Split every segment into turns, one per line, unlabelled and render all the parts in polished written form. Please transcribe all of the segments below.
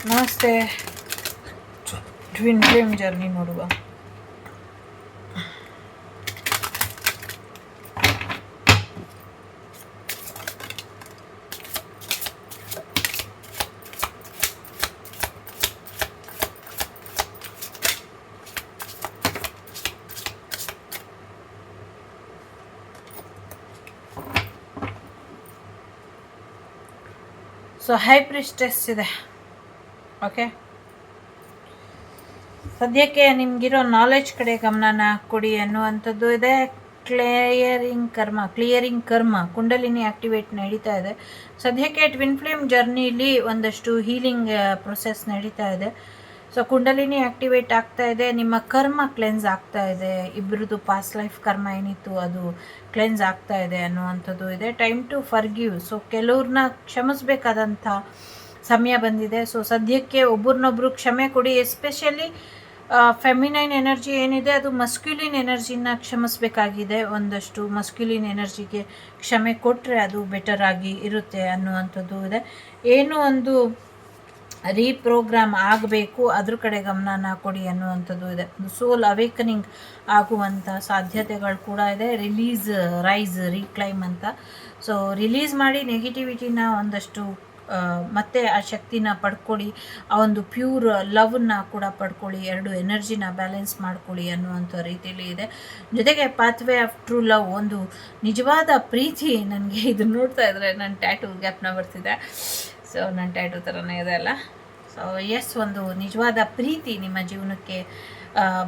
ನಮಸ್ತೆ. Twin flame journey ನೋಡುವ. So high ಪ್ರಿಸ್ಟೆಸ್ ಇದೆ. ಓಕೆ, ಸದ್ಯಕ್ಕೆ ನಿಮಗಿರೋ ನಾಲೆಡ್ಜ್ ಕಡೆ ಗಮನನ ಕೊಡಿ ಅನ್ನುವಂಥದ್ದು ಇದೆ. ಕ್ಲಿಯರಿಂಗ್ ಕರ್ಮ ಕುಂಡಲಿನಿ ಆ್ಯಕ್ಟಿವೇಟ್ ನಡೀತಾ ಇದೆ. ಸದ್ಯಕ್ಕೆ ಟ್ವಿನ್ ಫ್ಲೇಮ್ ಜರ್ನಿಲಿ ಒಂದಷ್ಟು ಹೀಲಿಂಗ್ ಪ್ರೊಸೆಸ್ ನಡೀತಾ ಇದೆ. ಸೊ ಕುಂಡಲಿನಿ ಆ್ಯಕ್ಟಿವೇಟ್ ಆಗ್ತಾ ಇದೆ, ನಿಮ್ಮ ಕರ್ಮ ಕ್ಲೆನ್ಸ್ ಆಗ್ತಾ ಇದೆ, ಇಬ್ಬರದು ಪಾಸ್ಟ್ ಲೈಫ್ ಕರ್ಮ ಏನಿತ್ತು ಅದು ಕ್ಲೆನ್ಸ್ ಆಗ್ತಾ ಇದೆ ಅನ್ನುವಂಥದ್ದು ಇದೆ. Time to forgive. ಸೊ ಕೆಲವ್ರನ್ನ ಕ್ಷಮಿಸ್ಬೇಕಾದಂಥ ಸಮಯ ಬಂದಿದೆ. ಸೊ ಸದ್ಯಕ್ಕೆ ಒಬ್ಬರನ್ನೊಬ್ಬರು ಕ್ಷಮೆ ಕೊಡಿ. ಎಸ್ಪೆಷಲಿ ಫೆಮಿನೈನ್ ಎನರ್ಜಿ ಏನಿದೆ ಅದು ಮಸ್ಕ್ಯುಲಿನ್ ಎನರ್ಜಿನ ಕ್ಷಮಿಸಬೇಕಾಗಿದೆ. ಒಂದಷ್ಟು ಮಸ್ಕ್ಯುಲಿನ್ ಎನರ್ಜಿಗೆ ಕ್ಷಮೆ ಕೊಟ್ಟರೆ ಅದು ಬೆಟರ್ ಆಗಿ ಇರುತ್ತೆ ಅನ್ನುವಂಥದ್ದು ಇದೆ. ಏನೋ ಒಂದು ರೀಪ್ರೋಗ್ರಾಮ್ ಆಗಬೇಕು, ಅದ್ರ ಕಡೆ ಗಮನನ ಕೊಡಿ ಅನ್ನುವಂಥದ್ದು ಇದೆ. ಸೋಲ್ ಅವೇಕನಿಂಗ್ ಆಗುವಂಥ ಸಾಧ್ಯತೆಗಳು ಕೂಡ ಇದೆ. ರೈಸ್ ರೀಕ್ಲೈಮ್ ಅಂತ. ಸೊ ರಿಲೀಸ್ ಮಾಡಿ ನೆಗೆಟಿವಿಟಿನ ಒಂದಷ್ಟು ಮತ್ತೆ ಆ ಶಕ್ತಿನ ಪಡ್ಕೊಳ್ಳಿ, ಆ ಒಂದು ಪ್ಯೂರ್ ಲವ್ನ ಕೂಡ ಪಡ್ಕೊಳ್ಳಿ, ಎರಡು ಎನರ್ಜಿನ ಬ್ಯಾಲೆನ್ಸ್ ಮಾಡ್ಕೊಳ್ಳಿ ಅನ್ನುವಂಥ ರೀತಿಯಲ್ಲಿ ಇದೆ. ಜೊತೆಗೆ ಪಾತ್ವೇ ಆಫ್ ಟ್ರೂ ಲವ್, ಒಂದು ನಿಜವಾದ ಪ್ರೀತಿ. ನನಗೆ ಇದನ್ನು ನೋಡ್ತಾ ಇದ್ರೆ ನನ್ನ ಟ್ಯಾಟೂ ಗ್ಯಾಪ್ನ ಬರ್ತಿದೆ. ಸೊ ನನ್ನ ಟ್ಯಾಟೂ ಥರನೇ ಇದೆ ಅಲ್ಲ. ಸೊ ಎಸ್, ಒಂದು ನಿಜವಾದ ಪ್ರೀತಿ ನಿಮ್ಮ ಜೀವನಕ್ಕೆ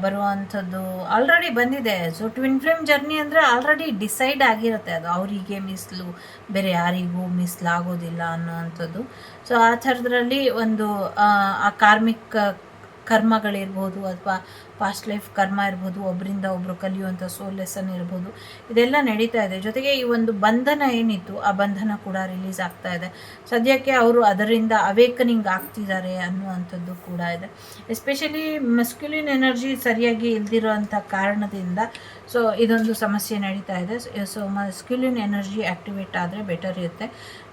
ಬರುವಂಥದ್ದು ಆಲ್ರೆಡಿ ಬಂದಿದೆ. ಸೊ ಟ್ವಿನ್ ಫ್ಲೇಮ್ ಜರ್ನಿ ಅಂದರೆ ಆಲ್ರೆಡಿ ಡಿಸೈಡ್ ಆಗಿರುತ್ತೆ, ಅದು ಅವರಿಗೆ ಮೀಸಲು, ಬೇರೆ ಯಾರಿಗೂ ಮೀಸಲಾಗೋದಿಲ್ಲ ಅನ್ನೋವಂಥದ್ದು. ಸೊ ಆ ಥರದ್ರಲ್ಲಿ ಒಂದು ಆ ಕಾರ್ಮಿಕ್ ಕರ್ಮಗಳಿರ್ಬೋದು ಅಥವಾ ಪಾಸ್ಟ್ ಲೈಫ್ ಕರ್ಮ ಇರ್ಬೋದು, ಒಬ್ಬರಿಂದ ಒಬ್ಬರು ಕಲಿಯುವಂಥ ಸೋಲ್ ಲೆಸನ್ ಇರ್ಬೋದು, ಇದೆಲ್ಲ ನಡೀತಾ ಇದೆ. ಜೊತೆಗೆ ಈ ಒಂದು ಬಂಧನ ಏನಿತ್ತು ಆ ಬಂಧನ ಕೂಡ ರಿಲೀಸ್ ಆಗ್ತಾ ಇದೆ. ಸದ್ಯಕ್ಕೆ ಅವರು ಅದರಿಂದ ಅವೇಕನಿಂಗ್ ಆಗ್ತಿದ್ದಾರೆ ಅನ್ನುವಂಥದ್ದು ಕೂಡ ಇದೆ. ಎಸ್ಪೆಷಲಿ ಮಸ್ಕ್ಯುಲಿನ್ ಎನರ್ಜಿ ಸರಿಯಾಗಿ ಇಲ್ದಿರೋ ಅಂಥ ಕಾರಣದಿಂದ ಸೊ ಇದೊಂದು ಸಮಸ್ಯೆ ನಡೀತಾ ಇದೆ. ಸೊ ಮಸ್ಕ್ಯುಲಿನ್ ಎನರ್ಜಿ ಆ್ಯಕ್ಟಿವೇಟ್ ಆದರೆ ಬೆಟರ್ ಇರುತ್ತೆ.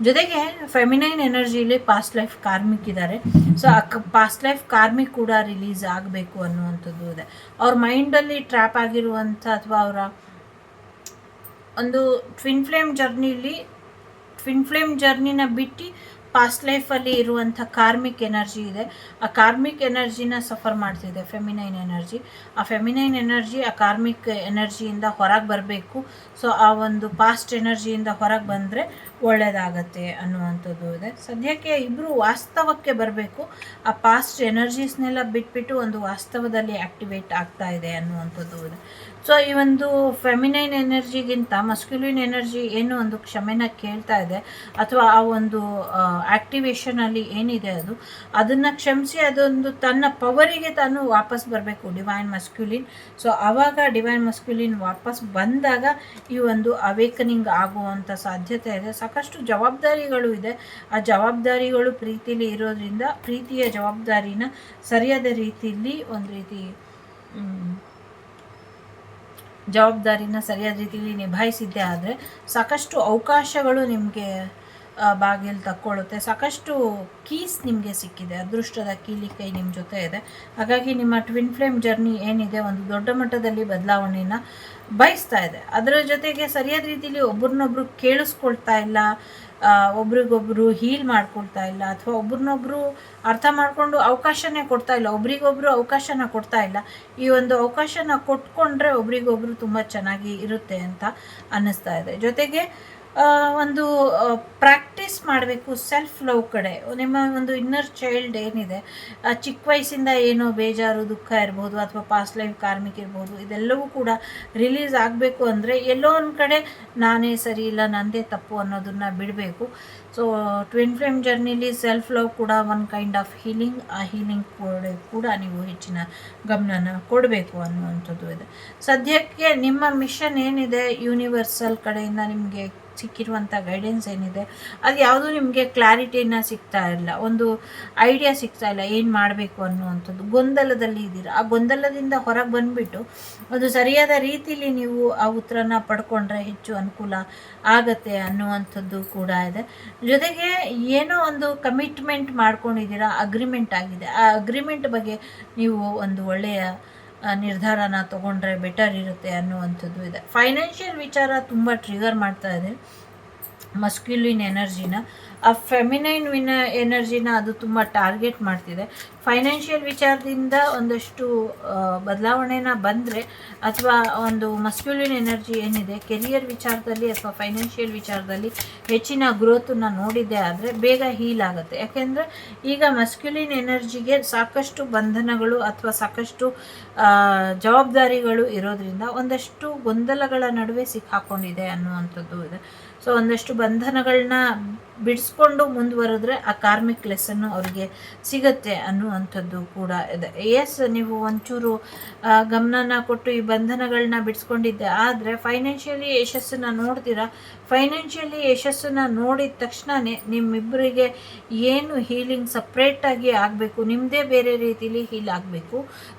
ಜೊತೆಗೆ ಫೆಮಿನೈನ್ ಎನರ್ಜಿಲಿ ಪಾಸ್ಟ್ ಲೈಫ್ ಕಾರ್ಮಿಕ್ ಇದ್ದಾರೆ. ಸೊ ಆ ಪಾಸ್ಟ್ ಲೈಫ್ ಕಾರ್ಮಿಕ್ ಕೂಡ ರಿಲೀಸ್ ಆಗಬೇಕು ಅನ್ನುವಂಥದ್ದು ಇದೆ. ಅವ್ರ ಮೈಂಡಲ್ಲಿ ಟ್ರ್ಯಾಪ್ ಆಗಿರುವಂಥ ಅಥವಾ ಅವರ ಒಂದು ಟ್ವಿನ್ ಫ್ಲೇಮ್ ಜರ್ನಿನ ಬಿಟ್ಟು ಪಾಸ್ಟ್ ಲೈಫಲ್ಲಿ ಇರುವಂಥ ಕಾರ್ಮಿಕ್ ಎನರ್ಜಿ ಇದೆ. ಆ ಕಾರ್ಮಿಕ್ ಎನರ್ಜಿನ ಸಫರ್ ಮಾಡ್ತಿದೆ ಫೆಮಿನೈನ್ ಎನರ್ಜಿ. ಆ ಫೆಮಿನೈನ್ ಎನರ್ಜಿ ಆ ಕಾರ್ಮಿಕ್ ಎನರ್ಜಿಯಿಂದ ಹೊರಗೆ ಬರಬೇಕು. ಸೊ ಆ ಒಂದು ಪಾಸ್ಟ್ ಎನರ್ಜಿಯಿಂದ ಹೊರಗೆ ಬಂದರೆ ಒಳ್ಳೆಯದಾಗತ್ತೆ ಅನ್ನುವಂಥದ್ದು ಇದೆ. ಸದ್ಯಕ್ಕೆ ಇಬ್ಬರು ವಾಸ್ತವಕ್ಕೆ ಬರಬೇಕು. ಆ ಪಾಸ್ಟ್ ಎನರ್ಜೀಸ್ನೆಲ್ಲ ಬಿಟ್ಬಿಟ್ಟು ಒಂದು ವಾಸ್ತವದಲ್ಲಿ ಆ್ಯಕ್ಟಿವೇಟ್ ಆಗ್ತಾ ಇದೆ ಅನ್ನುವಂಥದ್ದು ಇದೆ. ಸೊ ಈ ಒಂದು ಫೆಮಿನೈನ್ ಎನರ್ಜಿಗಿಂತ ಮಸ್ಕ್ಯುಲಿನ್ ಎನರ್ಜಿ ಏನು ಒಂದು ಕ್ಷಮೆನ ಕೇಳ್ತಾ ಇದೆ ಅಥವಾ ಆ ಒಂದು ಆ್ಯಕ್ಟಿವೇಶನಲ್ಲಿ ಏನಿದೆ ಅದನ್ನು ಕ್ಷಮಿಸಿ ಅದೊಂದು ತನ್ನ ಪವರಿಗೆ ತಾನು ವಾಪಸ್ ಬರಬೇಕು ಡಿವೈನ್ ಮಸ್ಕ್ಯುಲಿನ್. ಸೊ ಆವಾಗ ಡಿವೈನ್ ಮಸ್ಕ್ಯುಲಿನ್ ವಾಪಸ್ ಬಂದಾಗ ಈ ಒಂದು ಅವೇಕನಿಂಗ್ ಆಗುವಂಥ ಸಾಧ್ಯತೆ ಇದೆ. ಸಾಕಷ್ಟು ಜವಾಬ್ದಾರಿಗಳು ಇದೆ. ಆ ಜವಾಬ್ದಾರಿಗಳು ಪ್ರೀತಿಲಿ ಇರೋದ್ರಿಂದ ಪ್ರೀತಿಯ ಜವಾಬ್ದಾರಿನ ಸರಿಯಾದ ರೀತಿಯಲ್ಲಿ ಒಂದು ರೀತಿ ಜವಾಬ್ದಾರಿನ ಸರಿಯಾದ ರೀತಿಯಲ್ಲಿ ನಿಭಾಯಿಸಿದ್ದೇ ಆದರೆ ಸಾಕಷ್ಟು ಅವಕಾಶಗಳು ನಿಮಗೆ ಬಾಗಿಲು ತಕ್ಕೊಳ್ಳುತ್ತೆ. ಸಾಕಷ್ಟು ಕೀಸ್ ನಿಮಗೆ ಸಿಕ್ಕಿದೆ, ಅದೃಷ್ಟದ ಕೀಲಿಕೈ ನಿಮ್ಮ ಜೊತೆ ಇದೆ. ಹಾಗಾಗಿ ನಿಮ್ಮ ಟ್ವಿನ್ ಫ್ಲೇಮ್ ಜರ್ನಿ ಏನಿದೆ ಒಂದು ದೊಡ್ಡ ಮಟ್ಟದಲ್ಲಿ ಬದಲಾವಣೆಯನ್ನು ಬಯಸ್ತಾ ಇದೆ. ಅದರ ಜೊತೆಗೆ ಸರಿಯಾದ ರೀತಿಯಲ್ಲಿ ಒಬ್ರನ್ನೊಬ್ರು ಕೇಳಿಸ್ಕೊಳ್ತಾ ಇಲ್ಲ, ಒಬ್ರಿಗೊಬ್ರು ಹೀಲ್ ಮಾಡ್ಕೊಳ್ತಾ ಇಲ್ಲ, ಅಥವಾ ಒಬ್ರನ್ನೊಬ್ರು ಅರ್ಥ ಮಾಡಿಕೊಂಡು ಅವಕಾಶನೇ ಕೊಡ್ತಾ ಇಲ್ಲ, ಒಬ್ರಿಗೊಬ್ರು ಅವಕಾಶನ ಕೊಡ್ತಾ ಇಲ್ಲ. ಈ ಒಂದು ಅವಕಾಶನ ಕೊಟ್ಕೊಂಡ್ರೆ ಒಬ್ರಿಗೊಬ್ರು ತುಂಬ ಚೆನ್ನಾಗಿ ಇರುತ್ತೆ ಅಂತ ಅನ್ನಿಸ್ತಾ ಇದೆ. ಜೊತೆಗೆ ಒಂದು ಪ್ರಾಕ್ಟೀಸ್ ಮಾಡಬೇಕು ಸೆಲ್ಫ್ ಲವ್ ಕಡೆ. ನಿಮ್ಮ ಒಂದು ಇನ್ನರ್ ಚೈಲ್ಡ್ ಏನಿದೆ, ಚಿಕ್ಕ ವಯಸ್ಸಿಂದ ಏನೋ ಬೇಜಾರು ದುಃಖ ಇರ್ಬೋದು ಅಥವಾ ಪಾಸ್ಟ್ ಲೈಫ್ ಕಾರ್ಮಿಕ್ ಇರ್ಬೋದು, ಇದೆಲ್ಲವೂ ಕೂಡ ರಿಲೀಸ್ ಆಗಬೇಕು ಅಂದರೆ ಎಲ್ಲೋ ಒಂದು ಕಡೆ ನಾನೇ ಸರಿ ಇಲ್ಲ, ನನ್ನದೇ ತಪ್ಪು ಅನ್ನೋದನ್ನು ಬಿಡಬೇಕು. ಸೊ ಟ್ವಿನ್ ಫ್ಲೇಮ್ ಜರ್ನಿಲಿ ಸೆಲ್ಫ್ ಲವ್ ಕೂಡ ಒಂದು ಕೈಂಡ್ ಆಫ್ ಹೀಲಿಂಗ್. ಆ ಹೀಲಿಂಗ್ ಕೂಡ ನೀವು ಹೆಚ್ಚಿನ ಗಮನನ ಕೊಡಬೇಕು ಅನ್ನುವಂಥದ್ದು ಇದೆ. ಸದ್ಯಕ್ಕೆ ನಿಮ್ಮ ಮಿಷನ್ ಏನಿದೆ ಯೂನಿವರ್ಸಲ್ ಕಡೆಯಿಂದ ನಿಮಗೆ ಸಿಕ್ಕಿರುವಂಥ ಗೈಡೆನ್ಸ್ ಏನಿದೆ ಅದು ಯಾವುದೂ ನಿಮಗೆ ಕ್ಲಾರಿಟಿನ ಸಿಗ್ತಾ ಇಲ್ಲ, ಒಂದು ಐಡಿಯಾ ಸಿಗ್ತಾ ಇಲ್ಲ ಏನು ಮಾಡಬೇಕು ಅನ್ನುವಂಥದ್ದು. ಗೊಂದಲದಲ್ಲಿ ಇದ್ದೀರಾ. ಆ ಗೊಂದಲದಿಂದ ಹೊರಗೆ ಬಂದುಬಿಟ್ಟು ಅದು ಸರಿಯಾದ ರೀತಿಯಲ್ಲಿ ನೀವು ಆ ಉತ್ತರನ ಪಡ್ಕೊಂಡ್ರೆ ಹೆಚ್ಚು ಅನುಕೂಲ ಆಗತ್ತೆ ಅನ್ನುವಂಥದ್ದು ಕೂಡ ಇದೆ. ಜೊತೆಗೆ ಏನೋ ಒಂದು ಕಮಿಟ್ಮೆಂಟ್ ಮಾಡ್ಕೊಂಡಿದ್ದೀರಾ, ಅಗ್ರಿಮೆಂಟ್ ಆಗಿದೆ. ಆ ಅಗ್ರಿಮೆಂಟ್ ಬಗ್ಗೆ ನೀವು ಒಂದು ಒಳ್ಳೆಯ ನಿರ್ಧಾರನ ತೊಗೊಂಡ್ರೆ ಬೆಟರ್ ಇರುತ್ತೆ ಅನ್ನುವಂಥದ್ದು ಇದೆ. ಫೈನಾನ್ಷಿಯಲ್ ವಿಚಾರ ತುಂಬ ಟ್ರಿಗರ್ ಮಾಡ್ತಾ ಇದೆ ಮಸ್ಕ್ಯುಲಿನ್ ಎನರ್ಜಿನ. ಆ ಫೆಮಿನೈನ್ ಎನರ್ಜಿನ ಅದು ತುಂಬ ಟಾರ್ಗೆಟ್ ಮಾಡ್ತಿದೆ. ಫೈನಾನ್ಷಿಯಲ್ ವಿಚಾರದಿಂದ ಒಂದಷ್ಟು ಬದಲಾವಣೆನ ಬಂದರೆ, ಅಥವಾ ಒಂದು ಮಸ್ಕ್ಯುಲಿನ್ ಎನರ್ಜಿ ಏನಿದೆ ಕೆರಿಯರ್ ವಿಚಾರದಲ್ಲಿ ಅಥವಾ ಫೈನಾನ್ಷಿಯಲ್ ವಿಚಾರದಲ್ಲಿ ಹೆಚ್ಚಿನ ಗ್ರೋತನ್ನ ನೋಡಿದ್ದೆ ಆದರೆ ಬೇಗ ಹೀಲ್ ಆಗುತ್ತೆ. ಯಾಕೆಂದರೆ ಈಗ ಮಸ್ಕ್ಯುಲಿನ್ ಎನರ್ಜಿಗೆ ಸಾಕಷ್ಟು ಬಂಧನಗಳು ಅಥವಾ ಸಾಕಷ್ಟು ಜವಾಬ್ದಾರಿಗಳು ಇರೋದ್ರಿಂದ ಒಂದಷ್ಟು ಗೊಂದಲಗಳ ನಡುವೆ ಸಿಕ್ಕಾಕೊಂಡಿದೆ ಅನ್ನುವಂಥದ್ದು ಇದೆ. ಸೊ ಒಂದಷ್ಟು ಬಂಧನಗಳನ್ನ ಬಿಡಿಸ್ಕೊಂಡು ಮುಂದುವರೆದ್ರೆ ಆ ಕಾರ್ಮಿಕ್ ಲೆಸನ್ನು ಅವರಿಗೆ ಸಿಗುತ್ತೆ ಅನ್ನುವಂಥದ್ದು ಕೂಡ ಇದೆ. ಎಸ್, ನೀವು ಒಂಚೂರು ಗಮನನ ಕೊಟ್ಟು ಈ ಬಂಧನಗಳನ್ನ ಬಿಡಿಸ್ಕೊಂಡಿದ್ದೆ ಆದರೆ ಫೈನಾನ್ಷಿಯಲಿ ಯಶಸ್ಸನ್ನು ನೋಡ್ತೀರಾ. ಫೈನಾನ್ಷಿಯಲಿ ಯಶಸ್ಸನ್ನು ನೋಡಿದ ತಕ್ಷಣವೇ ನಿಮ್ಮಿಬ್ಬರಿಗೆ ಏನು ಹೀಲಿಂಗ್ ಸಪ್ರೇಟಾಗಿ ಆಗಬೇಕು, ನಿಮ್ಮದೇ ಬೇರೆ ರೀತಿಲಿ ಹೀಲ್ ಆಗಬೇಕು.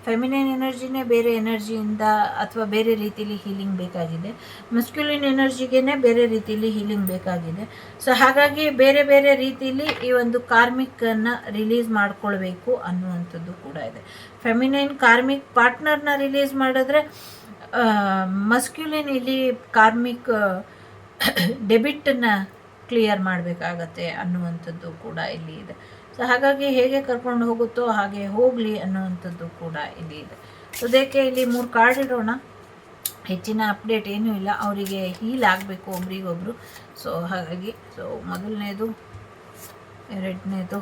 ಫೆಮಿನೈನ್ ಎನರ್ಜಿನೇ ಬೇರೆ ಎನರ್ಜಿಯಿಂದ ಅಥವಾ ಬೇರೆ ರೀತಿಲಿ ಹೀಲಿಂಗ್ ಬೇಕಾಗಿದೆ, ಮಸ್ಕ್ಯುಲಿನ್ ಎನರ್ಜಿಗೇ ಬೇರೆ ರೀತಿಲಿ ಹೀಲಿಂಗ್ ಬೇಕಾಗಿದೆ. ಸೊ ಹಾಗಾಗಿ ಬೇರೆ ಬೇರೆ ರೀತಿಲಿ ಈ ಒಂದು ಕಾರ್ಮಿಕನ್ನು ರಿಲೀಸ್ ಮಾಡ್ಕೊಳ್ಬೇಕು ಅನ್ನುವಂಥದ್ದು ಕೂಡ ಇದೆ. ಫೆಮಿನೈನ್ ಕಾರ್ಮಿಕ್ ಪಾರ್ಟ್ನರ್ನ ರಿಲೀಸ್ ಮಾಡಿದ್ರೆ ಮಸ್ಕ್ಯುಲಿನ್ ಇಲ್ಲಿ ಕಾರ್ಮಿಕ್ ಡೆಬಿಟನ್ನು ಕ್ಲಿಯರ್ ಮಾಡಬೇಕಾಗತ್ತೆ ಅನ್ನುವಂಥದ್ದು ಕೂಡ ಇಲ್ಲಿ ಇದೆ. ಸೊ ಹಾಗಾಗಿ ಹೇಗೆ ಕರ್ಕೊಂಡು ಹೋಗುತ್ತೋ ಹಾಗೆ ಹೋಗಲಿ ಅನ್ನುವಂಥದ್ದು ಕೂಡ ಇಲ್ಲಿ ಇದೆ. ಸೊ ಅದಕ್ಕೆ ಇಲ್ಲಿ 3 ಕಾರ್ಡ್ ಇಡೋಣ. ಹೆಚ್ಚಿನ ಅಪ್ಡೇಟ್ ಏನೂ ಇಲ್ಲ, ಅವರಿಗೆ ಹೀಲ್ ಆಗಬೇಕು ಒಬ್ರಿಗೊಬ್ರು. ಸೊ ಹಾಗಾಗಿ ಮೊದಲನೇದು, ಎರಡನೇದು,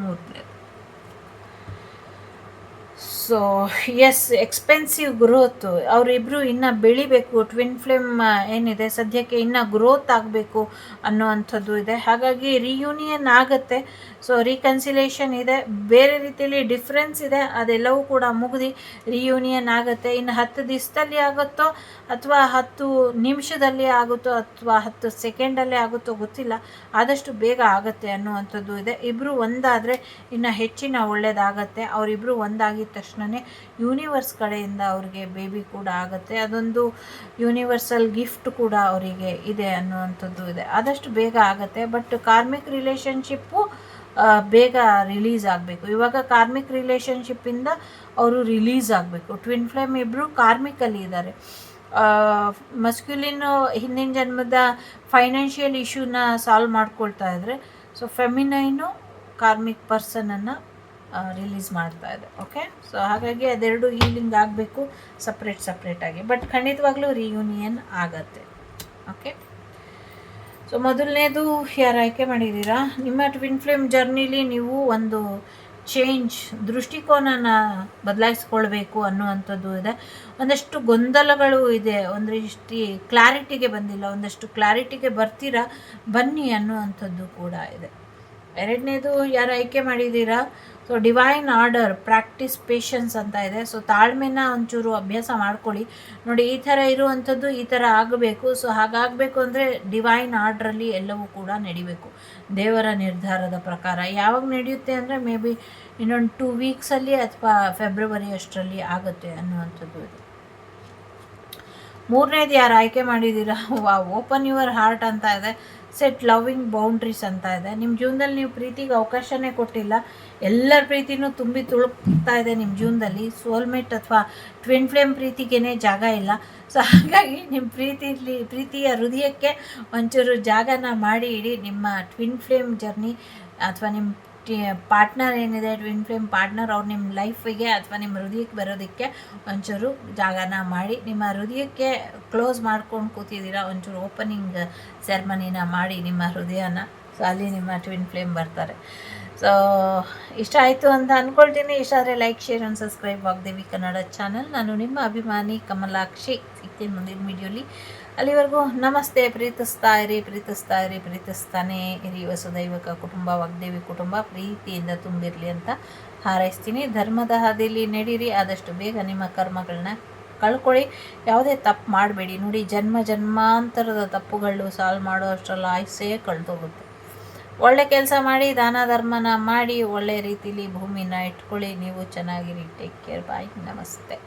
ಮೂರನೇದು. So yes, expensive growth. ಅವರಿಬ್ಬರು ಇನ್ನೂ ಬೆಳಿಬೇಕು. ಟ್ವಿನ್ ಫ್ಲೇಮ್ ಏನಿದೆ ಸದ್ಯಕ್ಕೆ ಇನ್ನೂ ಗ್ರೋತ್ ಆಗಬೇಕು ಅನ್ನುವಂಥದ್ದು ಇದೆ. ಹಾಗಾಗಿ ರಿಯೂನಿಯನ್ ಆಗುತ್ತೆ. ಸೊ ರೀಕನ್ಸಿಲೇಷನ್ ಇದೆ, ಬೇರೆ ರೀತಿಯಲ್ಲಿ ಡಿಫ್ರೆನ್ಸ್ ಇದೆ, ಅದೆಲ್ಲವೂ ಕೂಡ ಮುಗಿದು ರಿಯೂನಿಯನ್ ಆಗುತ್ತೆ. ಇನ್ನು 10 ದಿವಸದಲ್ಲಿ ಆಗುತ್ತೋ ಅಥವಾ 10 ನಿಮಿಷದಲ್ಲಿ ಆಗುತ್ತೋ ಅಥವಾ 10 ಸೆಕೆಂಡಲ್ಲೇ ಆಗುತ್ತೋ ಗೊತ್ತಿಲ್ಲ, ಆದಷ್ಟು ಬೇಗ ಆಗುತ್ತೆ ಅನ್ನುವಂಥದ್ದು ಇದೆ. ಇಬ್ಬರು ಒಂದಾದರೆ ಇನ್ನು ಹೆಚ್ಚಿನ ಒಳ್ಳೆಯದಾಗತ್ತೆ. ಅವರಿಬ್ಬರು ಒಂದಾಗಿದ್ದ ತಕ್ಷಣವೇ ಯೂನಿವರ್ಸ್ ಕಡೆಯಿಂದ ಅವ್ರಿಗೆ ಬೇಬಿ ಕೂಡ ಆಗುತ್ತೆ. ಅದೊಂದು ಯೂನಿವರ್ಸಲ್ ಗಿಫ್ಟ್ ಕೂಡ ಅವರಿಗೆ ಇದೆ ಅನ್ನುವಂಥದ್ದು ಇದೆ. ಆದಷ್ಟು ಬೇಗ ಆಗುತ್ತೆ. ಬಟ್ ಕಾರ್ಮಿಕ್ ರಿಲೇಷನ್ಶಿಪ್ಪು ಬೇಗ ರಿಲೀಸ್ ಆಗಬೇಕು. ಇವಾಗ ಕಾರ್ಮಿಕ್ ರಿಲೇಷನ್ಶಿಪ್ಪಿಂದ ಅವರು ರಿಲೀಸ್ ಆಗಬೇಕು. ಟ್ವಿನ್ ಫ್ಲೇಮ್ ಇಬ್ಬರು ಕಾರ್ಮಿಕಲ್ಲಿ ಇದ್ದಾರೆ. ಮಸ್ಕ್ಯುಲಿನ್ ಹಿಂದಿನ ಜನ್ಮದ ಫೈನಾನ್ಷಿಯಲ್ ಇಶ್ಯೂನ ಸಾಲ್ವ್ ಮಾಡ್ಕೊಳ್ತಾ ಇದ್ದಾರೆ. ಸೊ ಫೆಮಿನೈನು ಕಾರ್ಮಿಕ್ ಪರ್ಸನನ್ನು ರಿಲೀಸ್ ಮಾಡ್ತಾ ಇದೆ. ಓಕೆ, ಸೊ ಹಾಗಾಗಿ ಅದೆರಡು ಹೀಲಿಂಗ್ ಆಗಬೇಕು ಸಪ್ರೇಟಾಗಿ. ಬಟ್ ಖಂಡಿತವಾಗ್ಲೂ ರಿಯೂನಿಯನ್ ಆಗತ್ತೆ. ಓಕೆ, ಸೊ ಮೊದಲನೇದು ಯಾರು ಆಯ್ಕೆ ಮಾಡಿದ್ದೀರಾ, ನಿಮ್ಮ ಟ್ವಿನ್ ಫ್ಲೇಮ್ ಜರ್ನಿಲಿ ನೀವು ಒಂದು ಚೇಂಜ್, ದೃಷ್ಟಿಕೋನನ ಬದಲಾಯಿಸ್ಕೊಳ್ಬೇಕು ಅನ್ನುವಂಥದ್ದು ಇದೆ. ಒಂದಷ್ಟು ಗೊಂದಲಗಳು ಇದೆ, ಒಂದಷ್ಟು ಕ್ಲಾರಿಟಿಗೆ ಬಂದಿಲ್ಲ, ಒಂದಷ್ಟು ಕ್ಲಾರಿಟಿಗೆ ಬರ್ತೀರಾ, ಬನ್ನಿ ಅನ್ನುವಂಥದ್ದು ಕೂಡ ಇದೆ. ಎರಡನೇದು ಯಾರು ಆಯ್ಕೆ ಮಾಡಿದ್ದೀರಾ, so divine order, practice patience ಅಂತ ಇದೆ. ಸೊ ತಾಳ್ಮೆನ ಒಂಚೂರು ಅಭ್ಯಾಸ ಮಾಡ್ಕೊಳ್ಳಿ. ನೋಡಿ, ಈ ಥರ ಇರುವಂಥದ್ದು ಈ ಥರ ಆಗಬೇಕು. ಸೊ ಹಾಗಾಗಬೇಕು ಅಂದರೆ ಡಿವೈನ್ ಆರ್ಡ್ರಲ್ಲಿ ಎಲ್ಲವೂ ಕೂಡ ನಡಿಬೇಕು, ದೇವರ ನಿರ್ಧಾರದ ಪ್ರಕಾರ. ಯಾವಾಗ ನಡೆಯುತ್ತೆ ಅಂದರೆ ಮೇ ಬಿ ಇನ್ನೊಂದು 2 ವೀಕ್ಸಲ್ಲಿ ಅಥವಾ ಫೆಬ್ರವರಿ ಅಷ್ಟರಲ್ಲಿ ಆಗುತ್ತೆ ಅನ್ನುವಂಥದ್ದು ಇದೆ. ಮೂರನೇದು ಯಾರು ಆಯ್ಕೆ ಮಾಡಿದ್ದೀರಾ, ಓಪನ್ ಯುವರ್ ಹಾರ್ಟ್ ಅಂತ ಇದೆ. ಸೆಟ್ ಲವಿಂಗ್ ಬೌಂಡ್ರೀಸ್ ಅಂತ ಇದೆ. ನಿಮ್ಮ ಜೀವನದಲ್ಲಿ ನೀವು ಪ್ರೀತಿಗೆ ಅವಕಾಶನೇ ಕೊಟ್ಟಿಲ್ಲ, ಎಲ್ಲರ ಪ್ರೀತಿನೂ ತುಂಬಿ ತುಳುಕ್ತಾ ಇದೆ ನಿಮ್ಮ ಜೀವನದಲ್ಲಿ. ಸೋಲ್ಮೇಟ್ ಅಥವಾ ಟ್ವಿನ್ ಫ್ಲೇಮ್ ಪ್ರೀತಿಗೇ ಜಾಗ ಇಲ್ಲ. ಸೊ ಹಾಗಾಗಿ ನಿಮ್ಮ ಪ್ರೀತಿಯ ಹೃದಯಕ್ಕೆ ಒಂಚೂರು ಜಾಗನ ಮಾಡಿ ಇಡಿ. ನಿಮ್ಮ ಟ್ವಿನ್ ಫ್ಲೇಮ್ ಜರ್ನಿ ಅಥವಾ ನಿಮ್ಮ ಪಾರ್ಟ್ನರ್ ಏನಿದೆ, ಟ್ವಿನ್ ಫ್ಲೇಮ್ ಪಾರ್ಟ್ನರ್, ಅವ್ರು ನಿಮ್ಮ ಲೈಫಿಗೆ ಅಥವಾ ನಿಮ್ಮ ಹೃದಯಕ್ಕೆ ಬರೋದಕ್ಕೆ ಒಂಚೂರು ಜಾಗನ ಮಾಡಿ. ನಿಮ್ಮ ಹೃದಯಕ್ಕೆ ಕ್ಲೋಸ್ ಮಾಡ್ಕೊಂಡು ಕೂತಿದ್ದೀರಾ, ಒಂಚೂರು ಓಪನಿಂಗ್ ಸೆರೆಮನಿನ ಮಾಡಿ ನಿಮ್ಮ ಹೃದಯನ. ಸೊ ಅಲ್ಲಿ ನಿಮ್ಮ ಟ್ವಿನ್ ಫ್ಲೇಮ್ ಬರ್ತಾರೆ. ಸೊ ಇಷ್ಟ ಆಯಿತು ಅಂತ ಅಂದ್ಕೊಳ್ತೀನಿ. ಇಷ್ಟ ಆದರೆ like, share and subscribe Vagdevi Kannada channel. ನಾನು ನಿಮ್ಮ ಅಭಿಮಾನಿ ಕಮಲಾಕ್ಷಿ. ಸಿಗ್ತೀನಿ ಮುಂದಿನ ವಿಡಿಯೋಲಿ. ಅಲ್ಲಿವರೆಗೂ ನಮಸ್ತೆ. ಪ್ರೀತಿಸ್ತಾನೇ ಇರಿ. ವಸುದೈವಕ ಕುಟುಂಬ, ವಾಗ್ದೇವಿ ಕುಟುಂಬ ಪ್ರೀತಿಯಿಂದ ತುಂಬಿರಲಿ ಅಂತ ಹಾರೈಸ್ತೀನಿ. ಧರ್ಮದ ಹಾದಿಯಲ್ಲಿ ನಡೀರಿ. ಆದಷ್ಟು ಬೇಗ ನಿಮ್ಮ ಕರ್ಮಗಳನ್ನ ಕಳ್ಕೊಳ್ಳಿ. ಯಾವುದೇ ತಪ್ಪು ಮಾಡಬೇಡಿ. ನೋಡಿ, ಜನ್ಮಾಂತರದ ತಪ್ಪುಗಳು ಸಾಲ್ವ್ ಮಾಡೋ ಅಷ್ಟರಲ್ಲಿ ಆಯುಸ್ಸೇ ಕಳೆದೋಗುತ್ತೆ. ಒಳ್ಳೆ ಕೆಲಸ ಮಾಡಿ, ದಾನ ಧರ್ಮನ ಮಾಡಿ, ಒಳ್ಳೆ ರೀತಿಲಿ ಭೂಮಿನ ಇಟ್ಕೊಳ್ಳಿ. ನೀವು ಚೆನ್ನಾಗಿರಿ. Take care. ಬಾಯ್. ನಮಸ್ತೆ.